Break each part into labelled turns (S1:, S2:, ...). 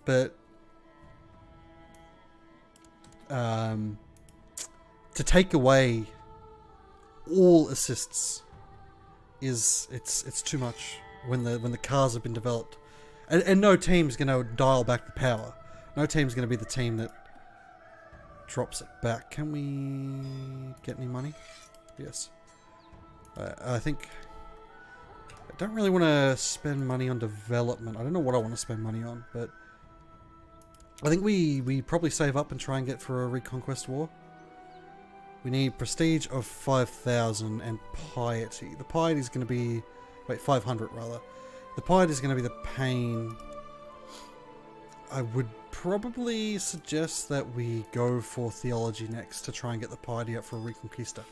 S1: But to take away all assists is it's too much when the cars have been developed, and no team's going to dial back the power. No team's going to be the team that drops it back. Can we get any money? Yes. I think I don't really want to spend money on development. I don't know what I want to spend money on, but I think we probably save up and try and get for a Reconquest war. We need prestige of 5,000 and piety. The piety is going to be... Wait, 500 rather. The piety is going to be the pain. I would probably suggest that we go for theology next to try and get the piety up for a Reconquista.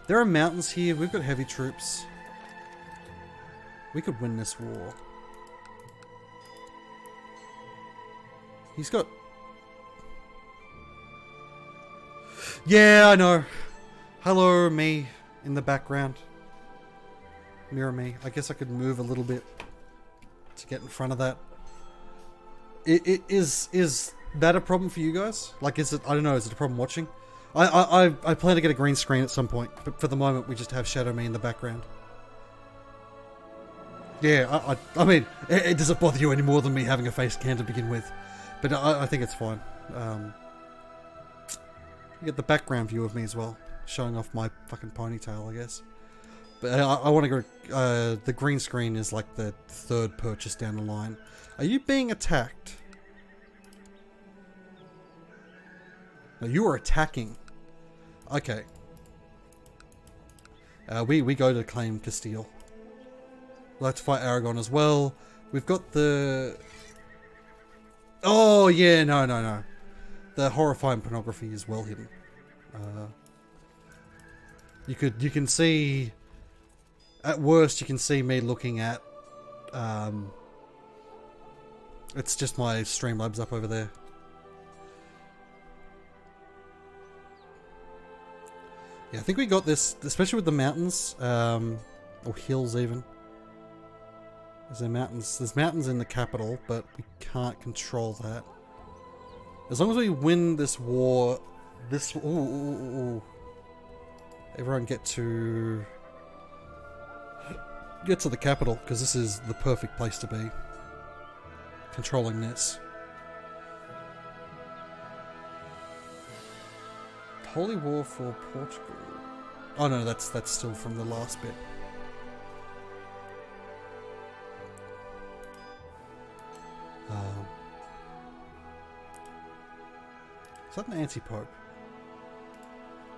S1: There are mountains here. We've got heavy troops. We could win this war. He's got... Yeah, I know. Hello, me in the background. Mirror me. I guess I could move a little bit to get in front of that. Is that a problem for you guys? Like, is it... I don't know. Is it a problem watching? I plan to get a green screen at some point, but for the moment we just have Shadow Me in the background. Yeah, I mean, it doesn't bother you any more than me having a face cam to begin with, but I think it's fine. You get the background view of me as well, showing off my fucking ponytail, I guess. But I want to go... the green screen is like the third purchase down the line. Are you being attacked? No, you are attacking. Okay. We go to claim Castile. We'll have to fight Aragon as well. We've got the... Oh, yeah, no. The horrifying pornography is well hidden. You can see... At worst, you can see me looking at... it's just my Streamlabs up over there. Yeah, I think we got this, especially with the mountains, or hills even. There's mountains in the capital, but we can't control that. As long as we win this war, everyone get to the capital, because this is the perfect place to be. Controlling this. Holy War for Portugal. Oh no, that's still from the last bit. Is that an anti-pope?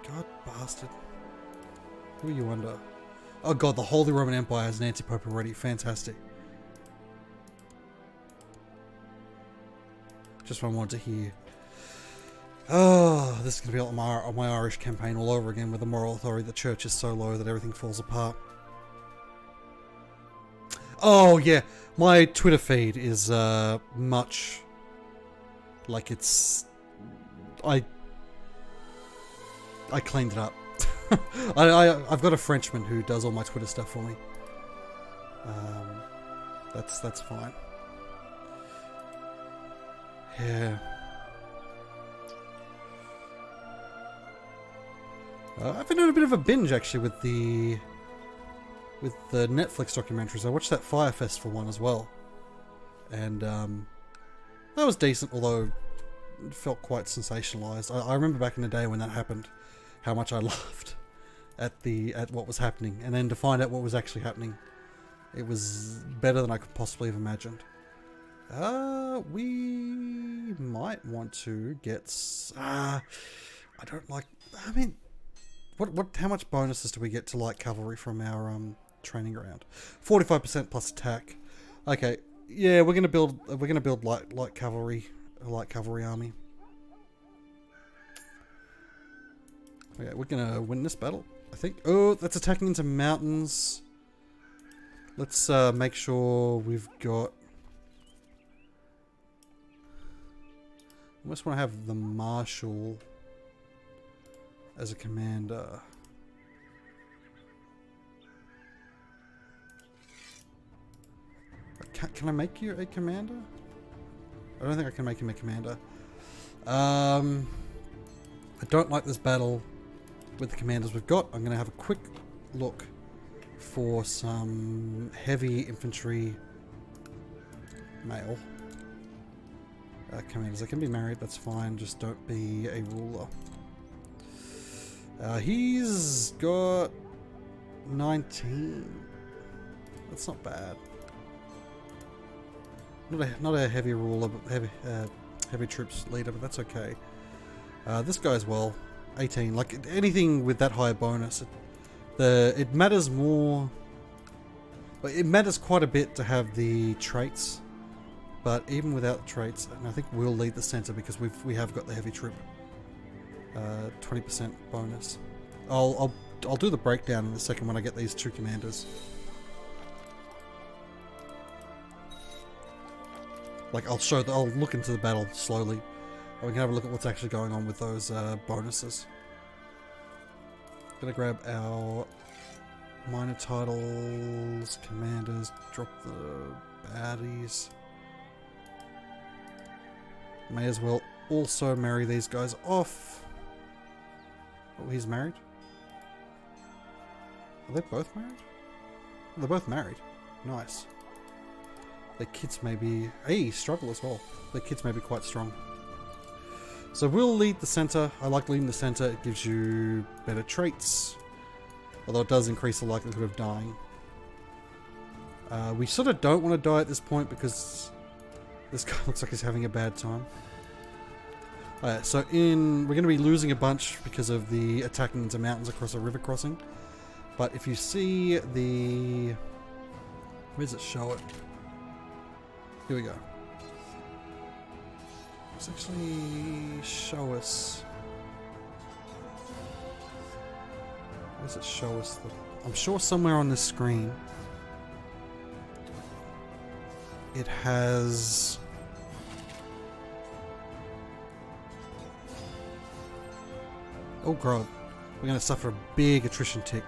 S1: God bastard. Who are you under? Oh god, the Holy Roman Empire has an anti-pope already. Fantastic. Just what I wanted to hear. Oh, this is going to be like my Irish campaign all over again with the moral authority. The church is so low that everything falls apart. Oh, yeah. My Twitter feed is much like it's... I cleaned it up. I've got a Frenchman who does all my Twitter stuff for me. That's fine. Yeah. I've been doing a bit of a binge actually with the Netflix documentaries. I watched that Fire Festival one as well, and that was decent, although it felt quite sensationalized. I remember back in the day when that happened, how much I laughed at what was happening, and then to find out what was actually happening, it was better than I could possibly have imagined. We might want to get... I don't like... I mean... How much bonuses do we get to light cavalry from our training ground? 45% plus attack. Okay, yeah, we're gonna build light cavalry, a light cavalry army. Okay, we're gonna win this battle, I think. Oh, that's attacking into mountains. Let's make sure we've got... I almost want to have the marshal as a commander. Can I make you a commander? I don't think I can make him a commander. I don't like this battle with the commanders we've got. I'm going to have a quick look for some heavy infantry male commanders. They can be married, that's fine. Just don't be a ruler. He's got 19. That's not bad. Not a heavy ruler, but heavy troops leader, but that's okay. This guy as well, 18. Like anything with that high bonus, it matters more. It matters quite a bit to have the traits, but even without the traits, and I think we'll lead the center because we have got the heavy troop. 20% bonus. I'll do the breakdown in a second when I get these two commanders. Like I'll look into the battle slowly, and we can have a look at what's actually going on with those bonuses. Gonna grab our minor titles, commanders, drop the baddies. May as well also marry these guys off. Oh, he's married? Are they both married? Oh, they're both married. Nice. Their kids may be... Hey, struggle as well. Their kids may be quite strong. So we'll lead the center. I like leading the center. It gives you better traits. Although it does increase the likelihood of dying. We sort of don't want to die at this point because this guy looks like he's having a bad time. So we're going to be losing a bunch because of the attacking into mountains across a river crossing. But if you see the... Where does it show it? Here we go. Let's actually show us... Where does it show us? I'm sure somewhere on this screen it has... Oh god, we're going to suffer a big attrition tick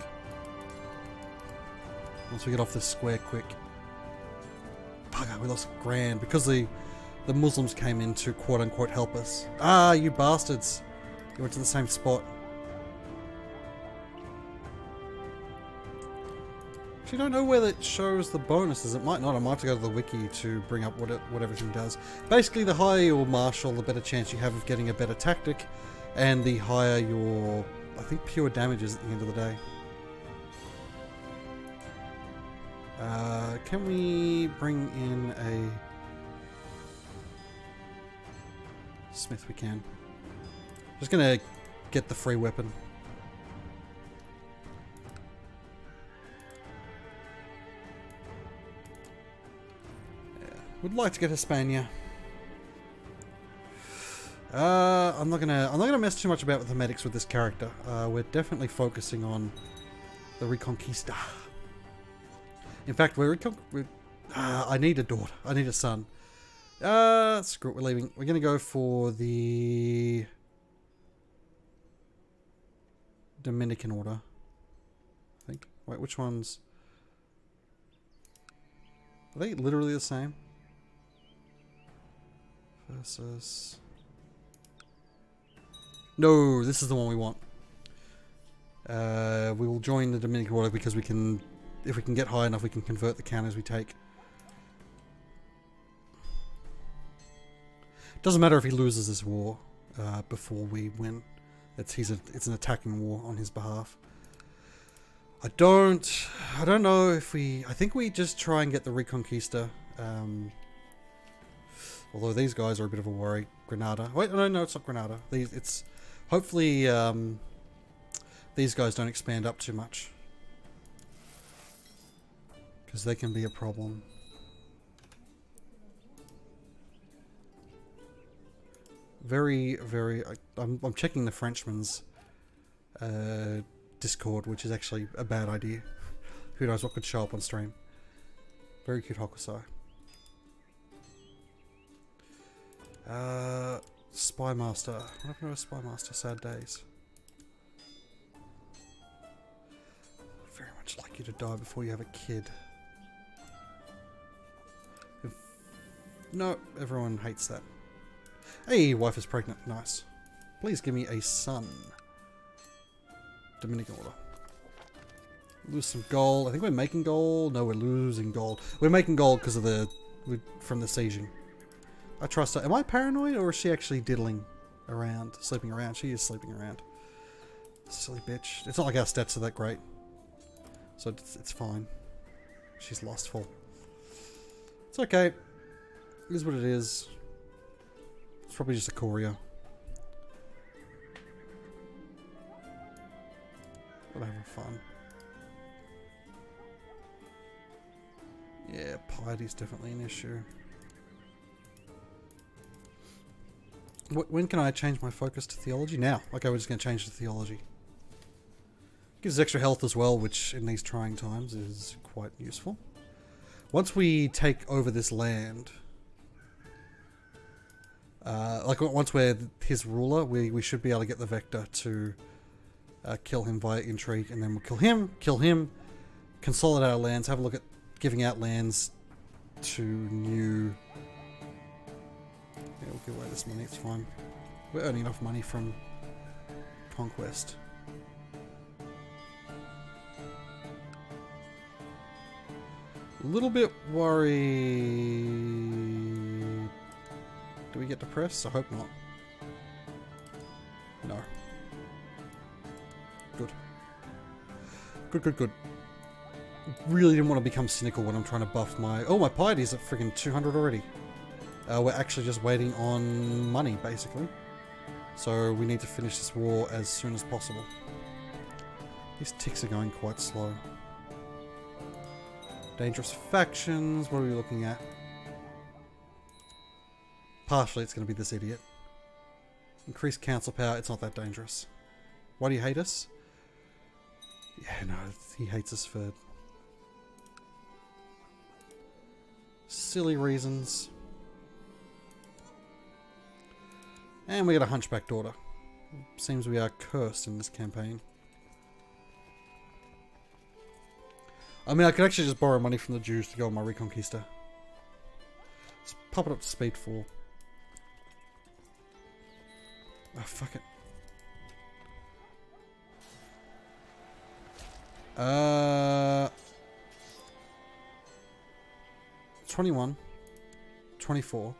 S1: once we get off this square quick. Bugger, we lost grand because the Muslims came in to quote-unquote help us. Ah, you bastards! You went to the same spot. If you don't know where it shows the bonuses, it might not. I might have to go to the wiki to bring up what everything does. Basically, the higher your marshal, the better chance you have of getting a better tactic, and the higher your, I think, pure damage is at the end of the day. Can we bring in a smith? We can. Just gonna get the free weapon. Yeah. Would like to get Hispania. I'm not gonna mess too much about with the medics with this character. We're definitely focusing on the Reconquista. In fact, I need a daughter. I need a son. Screw it, we're leaving. We're gonna go for the Dominican order, I think. Wait, which ones? Are they literally the same? Versus... No, this is the one we want. We will join the Dominican order because we can, if we can get high enough, we can convert the counters we take. Doesn't matter if he loses this war before we win. It's an attacking war on his behalf. I don't know if we... I think we just try and get the Reconquista. Although these guys are a bit of a worry. Granada. Wait, no, it's not Granada. It's hopefully these guys don't expand up too much, because they can be a problem. Very, very... I'm checking the Frenchman's Discord, which is actually a bad idea. Who knows what could show up on stream. Very cute Hokusai. Spy Master. What happened to a Spy Master? Sad days. I'd very much like you to die before you have a kid. No, everyone hates that. Hey, wife is pregnant. Nice. Please give me a son. Dominican order. Lose some gold. I think we're making gold. No, we're losing gold. We're making gold because of from the sieging. I trust her. Am I paranoid or is she actually diddling around, sleeping around? She is sleeping around. Silly bitch. It's not like our stats are that great. So it's fine. She's lustful. It's okay. It is what it is. It's probably just a courier. We're having fun. Yeah, piety's definitely an issue. When can I change my focus to theology? Now. Okay, we're just going to change to theology. Gives extra health as well, which in these trying times is quite useful. Once we take over this land, once we're his ruler, we should be able to get the Vector to kill him via intrigue, and then we'll kill him, consolidate our lands, have a look at giving out lands to new... Yeah, we'll give away this money, it's fine. We're earning enough money from conquest. A little bit worried. Do we get depressed? I hope not. No. Good. Good. Really didn't want to become cynical when I'm trying to buff my... Oh, my piety's at friggin' 200 already. We're actually just waiting on money, basically. So we need to finish this war as soon as possible. These ticks are going quite slow. Dangerous factions. What are we looking at? Partially, it's going to be this idiot. Increased council power. It's not that dangerous. Why do you hate us? Yeah, no, he hates us for silly reasons. And we get a hunchback daughter. Seems we are cursed in this campaign. I mean, I could actually just borrow money from the Jews to go on my Reconquista. Let's pop it up to speed 4. Oh, fuck it. 21. 24.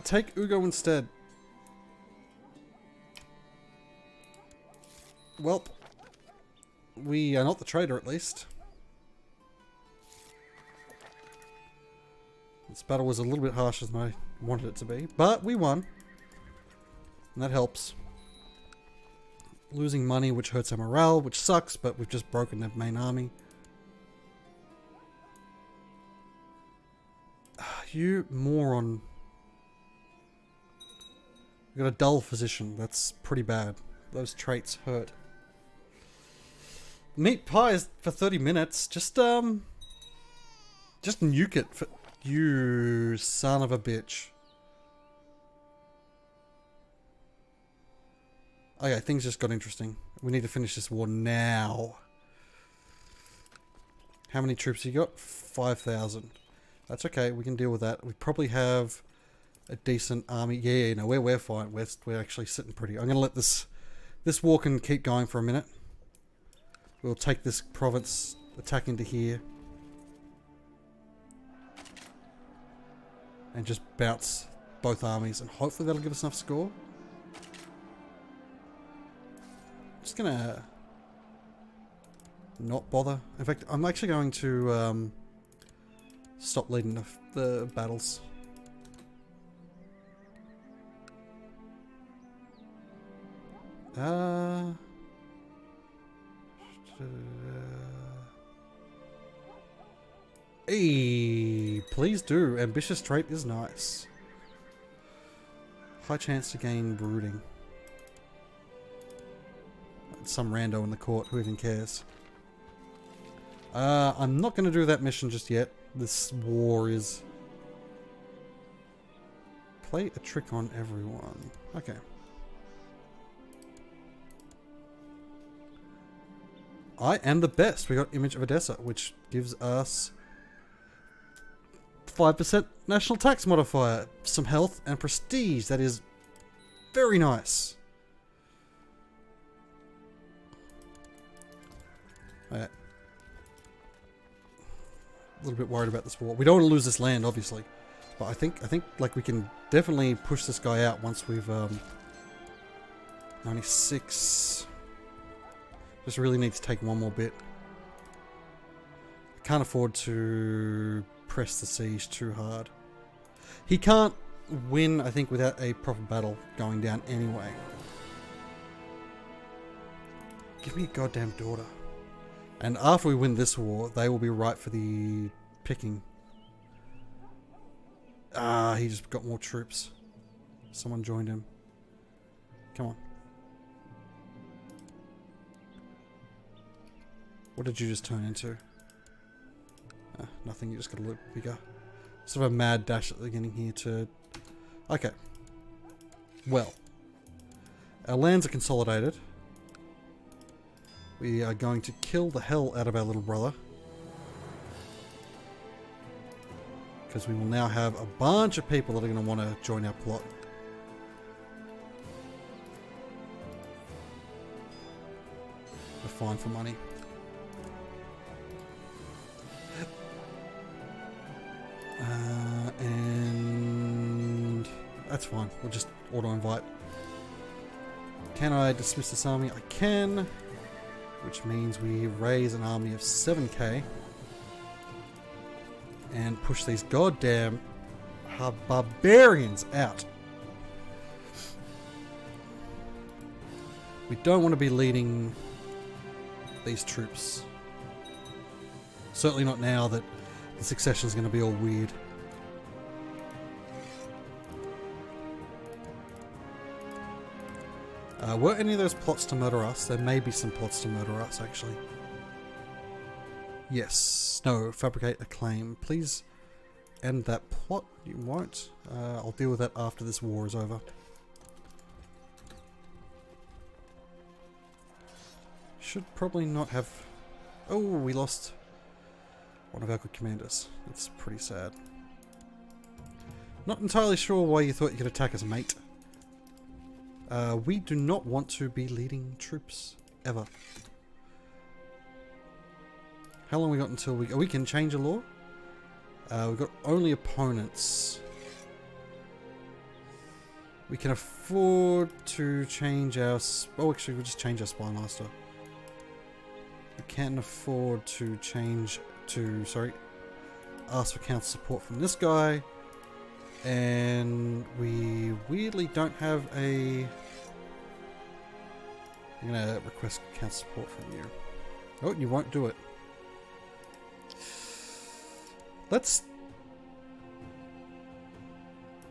S1: Take Ugo instead. Welp. We are not the traitor, at least. This battle was a little bit harsher than I wanted it to be, but we won. And that helps. Losing money, which hurts our morale, which sucks, but we've just broken their main army. You moron. We've got a dull physician. That's pretty bad. Those traits hurt. Meat pies for 30 minutes. Just nuke it. For you son of a bitch. Okay, things just got interesting. We need to finish this war now. How many troops you got? 5,000. That's okay. We can deal with that. We probably have a decent army. Yeah, no, we're fine. We're actually sitting pretty. I'm gonna let this war can keep going for a minute. We'll take this province, attack into here, and just bounce both armies, and hopefully that'll give us enough score. Just gonna not bother. In fact, I'm actually going to stop leading the battles. Hey, please do. Ambitious trait is nice. High chance to gain brooding. Some rando in the court, who even cares? I'm not going to do that mission just yet. This war is... Play a trick on everyone. Okay. I am the best. We got Image of Odessa, which gives us 5% national tax modifier. Some health and prestige. That is very nice. Alright. A little bit worried about this war. We don't want to lose this land, obviously. But I think like we can definitely push this guy out once we've 96. Just really need to take one more bit. I can't afford to press the siege too hard. He can't win, I think, without a proper battle going down anyway. Give me a goddamn daughter. And after we win this war, they will be ripe for the picking. Ah, he just got more troops. Someone joined him. Come on. What did you just turn into? Nothing, you just got a little bigger. Sort of a mad dash at the beginning here to... Okay. Well. Our lands are consolidated. We are going to kill the hell out of our little brother. Because we will now have a bunch of people that are going to want to join our plot. We're fine for money. And that's fine. We'll just auto-invite. Can I dismiss this army? I can. Which means we raise an army of 7k. And push these goddamn barbarians out. We don't want to be leading these troops. Certainly not now that the succession is going to be all weird. Were any of those plots to murder us? There may be some plots to murder us, actually. Yes. No, fabricate a claim. Please end that plot. You won't. I'll deal with that after this war is over. Should probably not have... Oh, we lost one of our good commanders. That's pretty sad. Not entirely sure why you thought you could attack us, mate. We do not want to be leading troops, ever. How long we got until we... Oh, we can change a law? We've got only opponents. We can afford to change our... Oh, actually, we'll just change our spy master. We can't afford to change to... Sorry. Ask for council support from this guy. And we weirdly don't have a... I'm going to request council support from you. Oh, you won't do it. Let's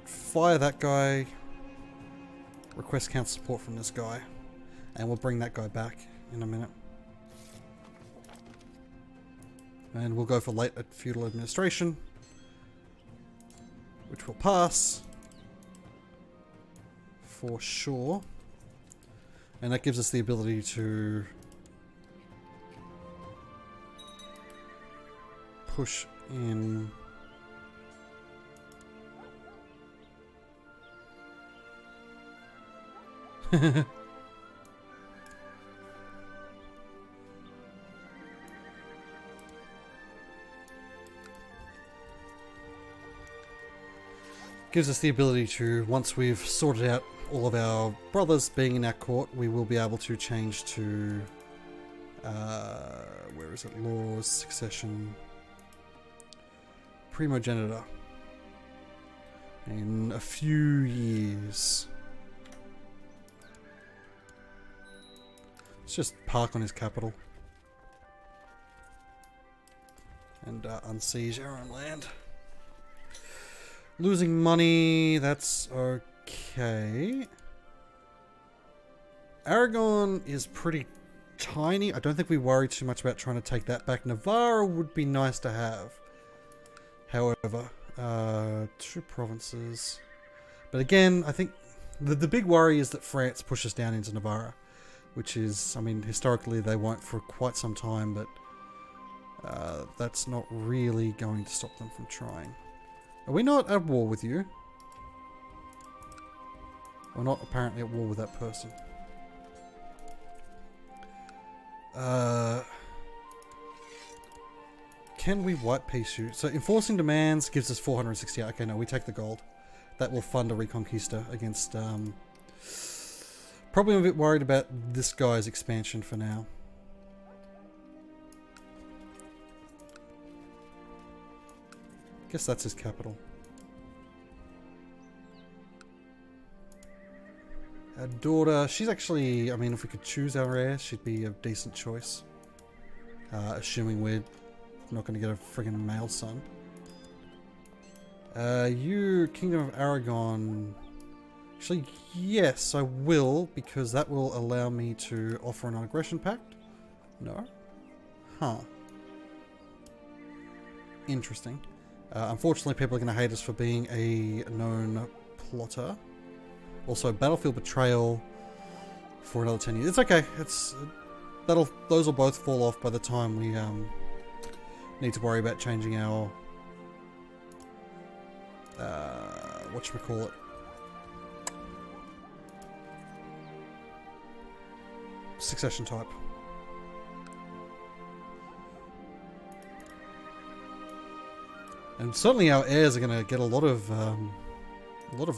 S1: fire that guy. Request council support from this guy. And we'll bring that guy back in a minute. And we'll go for late feudal administration, which will pass for sure. And that gives us the ability to push in gives us the ability to, once we've sorted out all of our brothers being in our court, we will be able to change to where is it? Laws, succession, primogenitor in a few years. Let's just park on his capital and unsiege our own land. Losing money, that's okay. Aragon is pretty tiny. I don't think we worry too much about trying to take that back. Navarra would be nice to have. However, 2 provinces. But again, I think the big worry is that France pushes down into Navarra, which is, I mean, historically they won't for quite some time, but that's not really going to stop them from trying. Are we not at war with you? We're not apparently at war with that person. Can we white peace you? So enforcing demands gives us 460. Okay, no, we take the gold. That will fund a Reconquista against... Probably I'm a bit worried about this guy's expansion for now. Guess that's his capital. Our daughter, she's actually, I mean, if we could choose our heir, she'd be a decent choice. Assuming we're not going to get a friggin' male son. You, Kingdom of Aragon... Actually, yes, I will, because that will allow me to offer a non-aggression pact. No? Huh. Interesting. Unfortunately, people are going to hate us for being a known plotter. Also, battlefield betrayal for another 10 years. It's okay. Those will both fall off by the time we need to worry about changing our whatchamacallit. Succession type. And certainly our heirs are going to get a lot of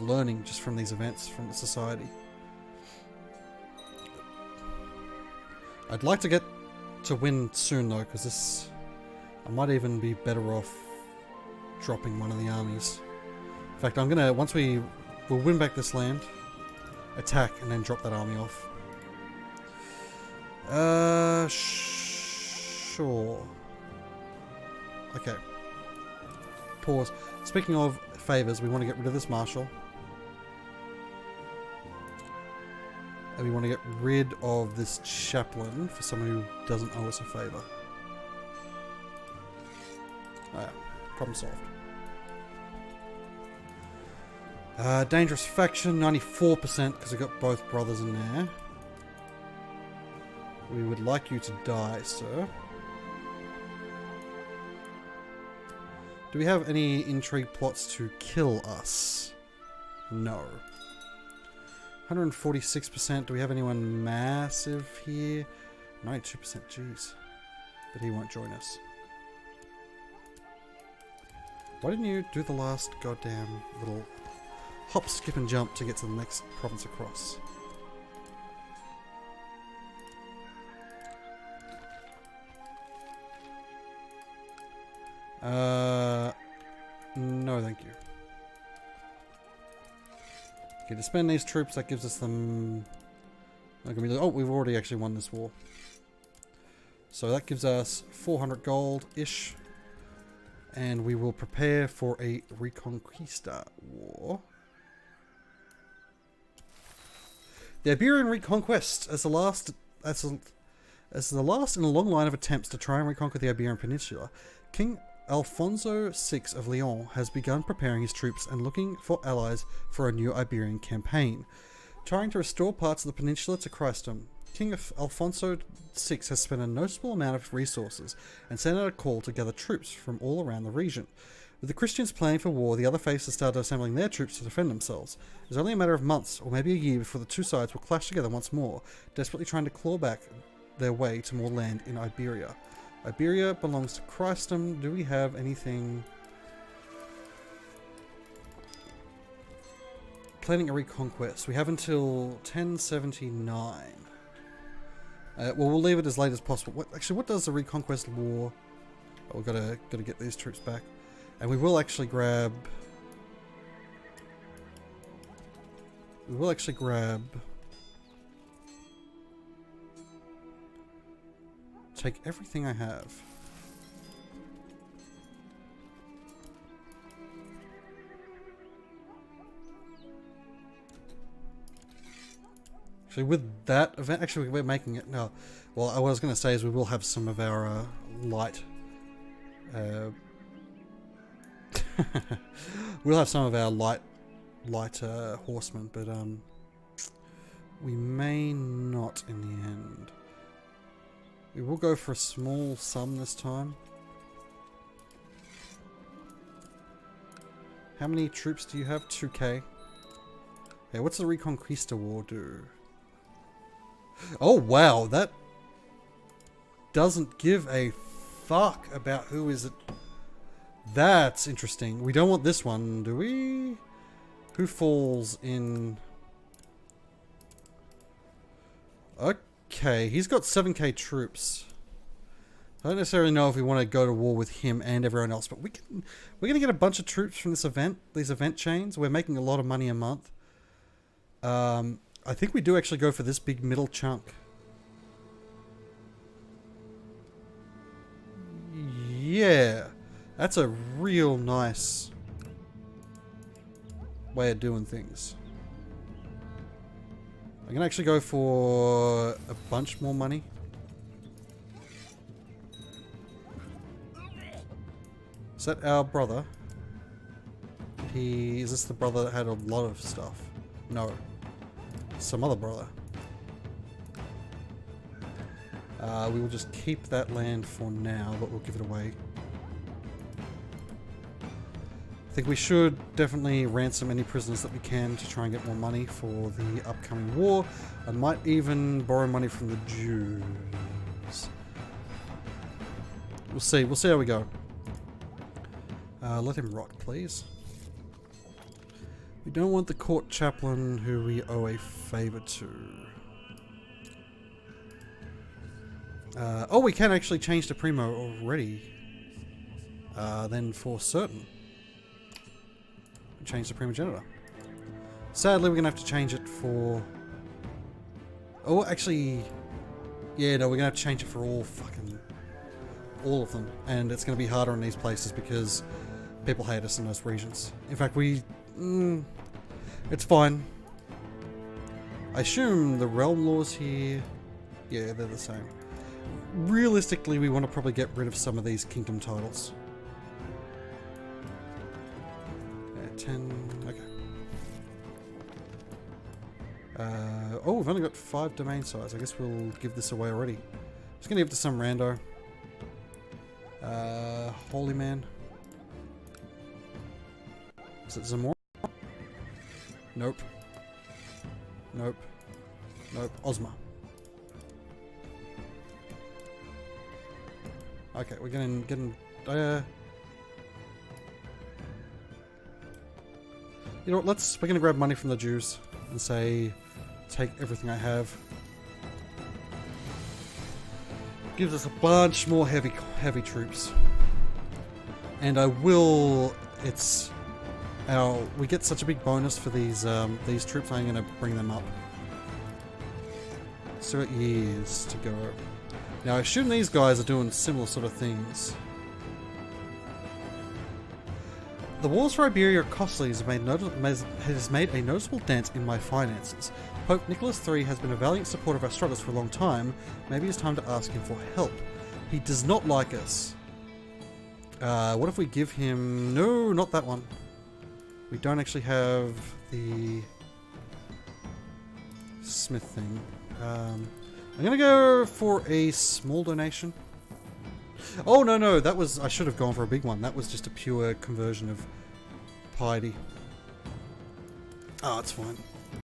S1: learning just from these events from the society. I'd like to get to win soon though, because I might even be better off dropping one of the armies. In fact, I'm gonna we'll win back this land, attack, and then drop that army off. Sure. Okay. Pause. Speaking of favors, we want to get rid of this marshal. And we want to get rid of this chaplain for someone who doesn't owe us a favor. Oh yeah. Problem solved. Dangerous faction, 94% because we got both brothers in there. We would like you to die, sir. Do we have any intrigue plots to kill us? No. 146%. Do we have anyone massive here? 92%. Jeez. But he won't join us. Why didn't you do the last goddamn little hop, skip and jump to get to the next province across? No thank you. Okay, to spend these troops, that gives us them... Oh, we've already actually won this war. So that gives us 400 gold-ish. And we will prepare for a Reconquista war. The Iberian Reconquest as the last in a long line of attempts to try and reconquer the Iberian Peninsula. King Alfonso VI of Leon has begun preparing his troops and looking for allies for a new Iberian campaign, trying to restore parts of the peninsula to Christendom. King Alfonso VI has spent a noticeable amount of resources and sent out a call to gather troops from all around the region. With the Christians planning for war, the other faces started assembling their troops to defend themselves. It was only a matter of months, or maybe a year, before the two sides will clash together once more, desperately trying to claw back their way to more land in Iberia. Iberia belongs to Christendom. Do we have anything... Planning a reconquest. We have until 1079. Well, we'll leave it as late as possible. What does the reconquest war... Oh, we've got to get these troops back. And we will actually grab... Take everything I have. Actually, with that event... Actually, we're making it... No. Well, what I was going to say is we will have some of our light... we'll have some of our light horsemen, but we may not in the end. We will go for a small sum this time. How many troops do you have? 2k. Okay, what's the Reconquista war do? Oh wow, that doesn't give a fuck about who is it. That's interesting. We don't want this one, do we? Who falls in? Okay, he's got 7k troops. I don't necessarily know if we want to go to war with him and everyone else, but we're going to get a bunch of troops from this event, these event chains. We're making a lot of money a month. I think we do actually go for this big middle chunk. Yeah, that's a real nice way of doing things. I'm going to actually go for a bunch more money. Is that our brother? Is this the brother that had a lot of stuff? No. Some other brother. We will just keep that land for now, but we'll give it away. I think we should definitely ransom any prisoners that we can to try and get more money for the upcoming war. I might even borrow money from the Jews. We'll see. We'll see how we go. Let him rot, please. We don't want the court chaplain who we owe a favor to. Oh, we can actually change to Primo already. Then for certain. Change to Primogenitor. Sadly, we're going to have to change it for... Oh, actually... Yeah, no, we're going to have to change it for all of them. And it's going to be harder in these places because people hate us in those regions. In fact, it's fine. I assume the realm laws here... Yeah, they're the same. Realistically, we want to probably get rid of some of these kingdom titles. 10, okay. Oh, we've only got 5 domain size. I guess we'll give this away already. Just gonna give it to some rando. Holy man. Is it Zamora? Nope. Nope. Nope. Ozma. Okay, we're getting you know what, we're gonna grab money from the Jews and say, take everything I have. Gives us a bunch more heavy troops. And we get such a big bonus for these troops, I'm gonna bring them up. So got years to go. Now I assume these guys are doing similar sort of things. The wars for Iberia are costly has made a noticeable dent in my finances. Pope Nicholas III has been a valiant supporter of our struggles for a long time. Maybe it's time to ask him for help. He does not like us. What if we give him... No, not that one. We don't actually have the smith thing. I'm gonna go for a small donation. Oh, no, that was... I should have gone for a big one. That was just a pure conversion of piety. Oh, it's fine.